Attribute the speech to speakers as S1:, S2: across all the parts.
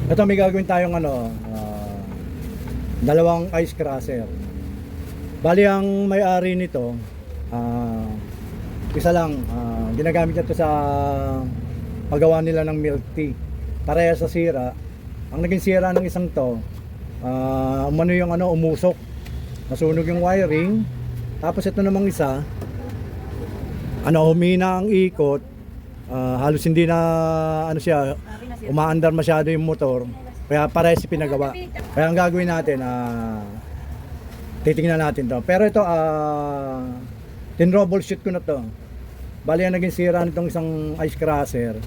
S1: Ito may gagawin tayong dalawang ice crusher. Bali ang may-ari nito, isa lang, ginagamit niya to sa paggawa nila ng milk tea. Parehas sa sira. Ang naging sira ng isang to, umano yung umusok. Nasunog yung wiring. Tapos ito namang isa, humina ang ikot. Halos hindi na siya umaandar masyado yung motor, kaya parehas pinagawa. Kaya ang gagawin natin, titingnan natin to. Pero ito, tin-troubleshoot ko na to. Bali ang naging sira nitong isang ice crusher,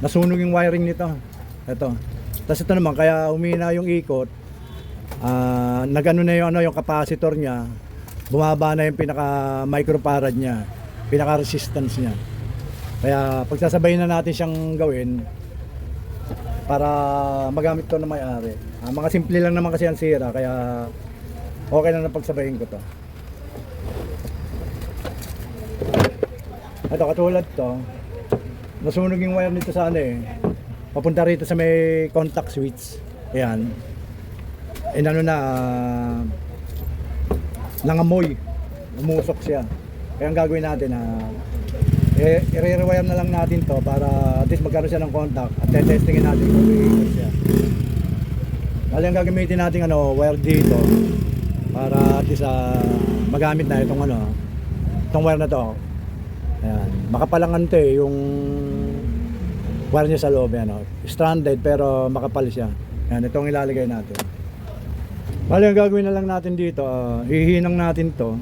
S1: nasunog yung wiring nito. Ito. Tapos ito naman, kaya umina yung ikot, nagano na yung capacitor niya, bumaba na yung pinaka microfarad niya, pinaka resistance niya. Kaya pagsasabayin na natin siyang gawin para magamit to na may-ari. Mga simple lang naman kasi ang sira, kaya okay lang na pagsabayin ko to. Ito katulad to, nasunog yung wire nito sa papunta rito sa may contact switch. Ayan. Nangamoy, umusok siya. Kaya ang gagawin natin, i-rewire na lang natin to para at least magkaroon siya ng contact at testingin natin kung iikot siya. Bali ang gagamitin natin wire dito para at least magamit na itong wire na to. Ayan, makapalangan to yung wire niya sa loob, stranded pero makapal siya. Ayan, itong ilalagay natin. Bali ang gagawin na lang natin dito, hihinang natin to.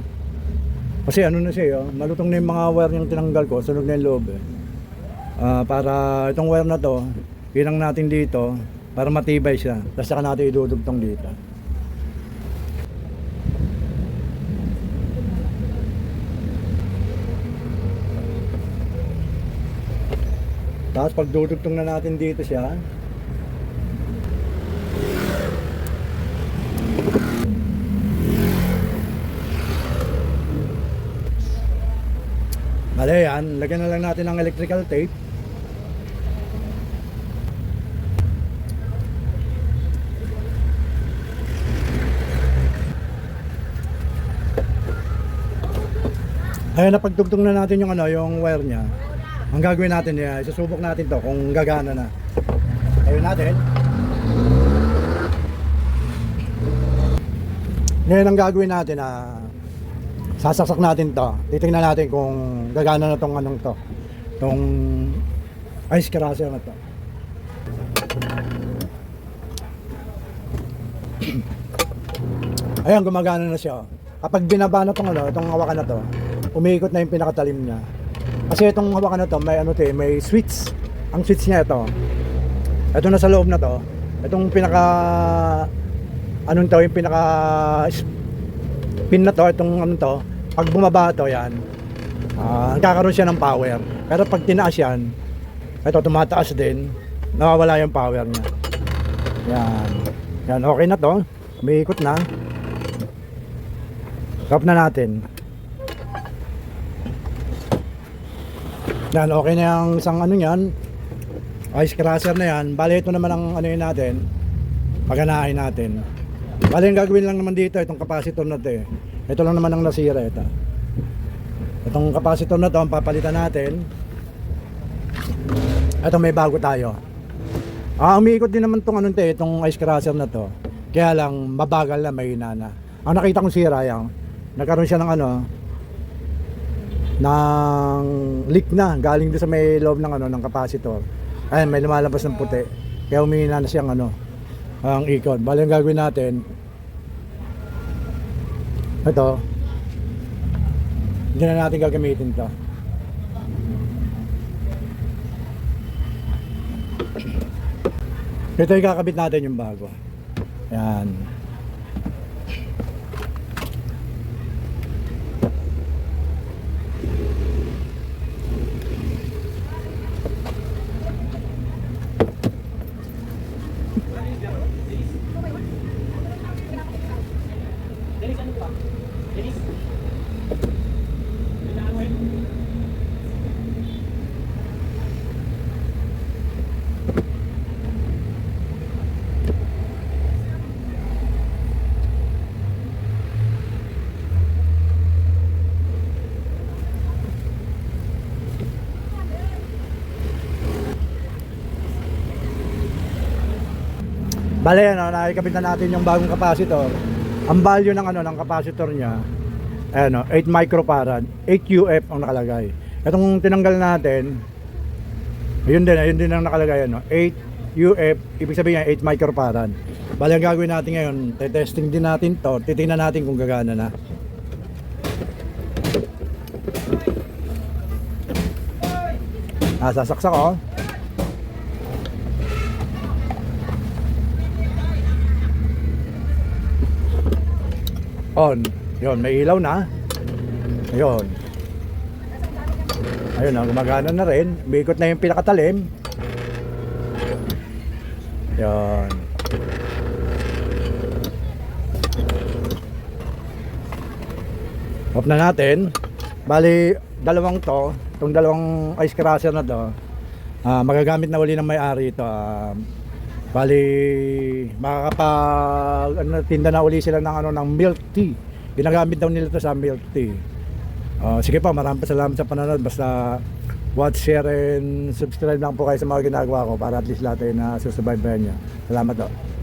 S1: Kasi na siya, malutong na yung mga wire yung tinanggal ko, sunog na yung loob para itong wire na to, hinang natin dito para matibay siya. Tapos saka natin idudugtong dito. Tapos pag dudugtong na natin dito siya, yan, lagyan na lang natin ng electrical tape. Ayun, napagtugtong na natin yung wire niya. Ang gagawin natin isusubok natin to kung gagana na. Ayun natin. Ngayon ang gagawin natin, sasaksak natin to. Titingnan natin kung gagana na tong tong ice crusher na to. Ayan, gumagana na siya. Kapag binaba na itong hawakan na to, umiikot na yung pinakatalim niya. Kasi itong hawakan na to, may switch. Ang switch niya ito. Ito na sa loob na to. Itong pinaka yung pinaka pin na to, itong pag bumaba to yan, nagkakaroon siya ng power. Pero pag tinaas yan, ito tumataas din, nawawala yung power niya. Yan, okay na to, umiikot na. Stop na natin. Yan, okay na yung isang yan, ice crusher na yan. Bali ito naman ang yun natin, paganahin natin. Bali yung gagawin lang naman dito, itong capacitor na to ito lang naman ang nasira ito. Itong capacitor na to ang papalitan natin. Ito may bago tayo. Umiikot din naman itong ice crusher na to. Kaya lang mabagal na, mahina na. Ang nakita kong sira yan, nagkaroon siya ng ng leak na galing doon sa may loob ng capacitor. Ayun, may lumalabas ng puti. Kaya humihina na siyang ang ikot. Bali ang gagawin natin, ito, hindi na natin gagamitin to. Ito ikakabit natin yung bago. Yan. Bale, ano, nakikabit na natin yung bagong capacitor. Ang value ng ano ng capacitor niya, ano, 8 microfarad, 8 UF ang nakalagay. Itong tinanggal natin, ayun din ang nakalagay, ano, 8 UF, ibig sabihin niya 8 microfarad. Bale, ang gagawin natin ngayon, testing din natin to, titingnan natin kung gagana na. Sasaksak ko. On. Yun, may ilaw na. Ayun. Ayun, gumagana na rin. Umikot na yung pinakatalim. Yun. Off na natin. Bali, dalawang to. Itong dalawang ice crusher na to. Magagamit na uli ng may-ari ito. Bali, makakapag tinda na uli sila ng ng milk tea. Ginagamit daw nila ito sa milk tea. Sige pa, maraming salamat sa panonood. Basta watch, share and subscribe lang po kayo sa mga ginagawa ko para at least lahat ay na susubaybayan niyo. Salamat po.